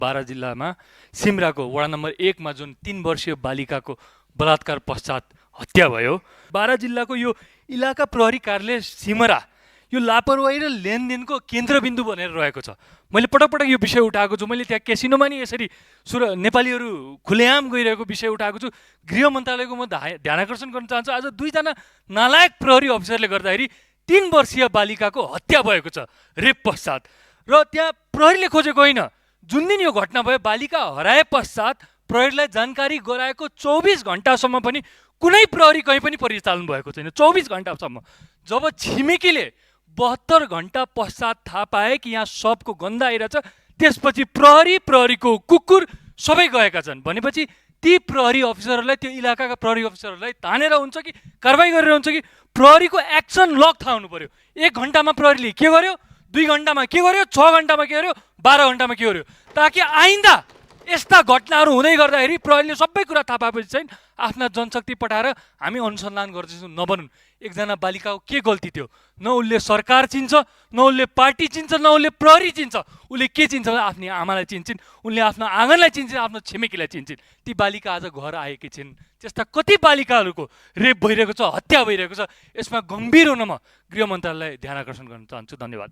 बारा जिल्लामा सिमराको वडा नम्बर 1 मा जुन 3 वर्षीय बालिकाको बलात्कार पश्चात हत्या भयो, बारा जिल्लाको यो इलाका प्रहरी कार्यालय सिमरा यो लापरवाही र लेनदेनको केन्द्रबिन्दु बनेर रहेको छ। मैले पटक पटक यो विषय उठाएको छु। मैले त्यहाँ केसिनोमा नि यसरी नेपालीहरू खुलेआम गइरहेको विषय उठाएको छु। गृह मन्त्रालयको म ध्यान आकर्षण गर्न चाहन्छु। आज 2 जना नालायक प्रहरी अफिसरले गर्दाखेरि 3 वर्षीय बालिकाको हत्या भएको छ रेप पश्चात। र त्यहाँ प्रहरीले खोजेको होइन। जुन दिन यो घटना भयो, बालिका हराए पश्चात प्रहरीलाई जानकारी गराएको 24 घण्टासम्म पनि कुनै प्रहरी कहीँ पनि परिचालन भएको छैन। 24 घण्टासम्म। जब छिमेकीले 72 घण्टा पश्चात थाहा पाए कि यहाँ सबको गन्ध आइरहेछ, त्यसपछि प्रहरीको कुकुर सबै गएका छन्। भनेपछि ती प्रहरी अफिसरहरूलाई, त्यो इलाकाका प्रहरी अफिसरहरूलाई तानेर हुन्छ कि कारबाही गरेर हुन्छ कि प्रहरीको एक्सन लग थाहा हुनु पर्यो। 1 घण्टामा प्रहरीले के गर्यो, 2 घण्टामा के गर्यो, 6 घण्टामा के गर्यो, 12 घण्टामा के गर्यो, ताकि आइन्दा यस्ता घटनाहरू हुँदै गर्दाखेरि प्रहरीले सबै कुरा थाहा पाएपछि चाहिँ आफ्ना जनशक्ति पठाएर हामी अनुसन्धान गर्दैछौँ नबनुन्। एकजना बालिकाको के गल्ती थियो? न उसले सरकार चिन्छ, न उसले पार्टी चिन्छ, न उसले प्रहरी चिन्छ। उसले के चिन्छ भने आफ्नी आमालाई चिन्छन्, उनले आफ्नो आँगनलाई चिन्छन्, आफ्नो छिमेकीलाई चिन्छन्। ती बालिका आज घर आएकी छिन्। त्यस्ता कति बालिकाहरूको रेप भइरहेको छ, हत्या भइरहेको छ। यसमा गम्भीर हुन म गृह मन्त्रालयलाई ध्यान आकर्षण गर्न चाहन्छु। धन्यवाद।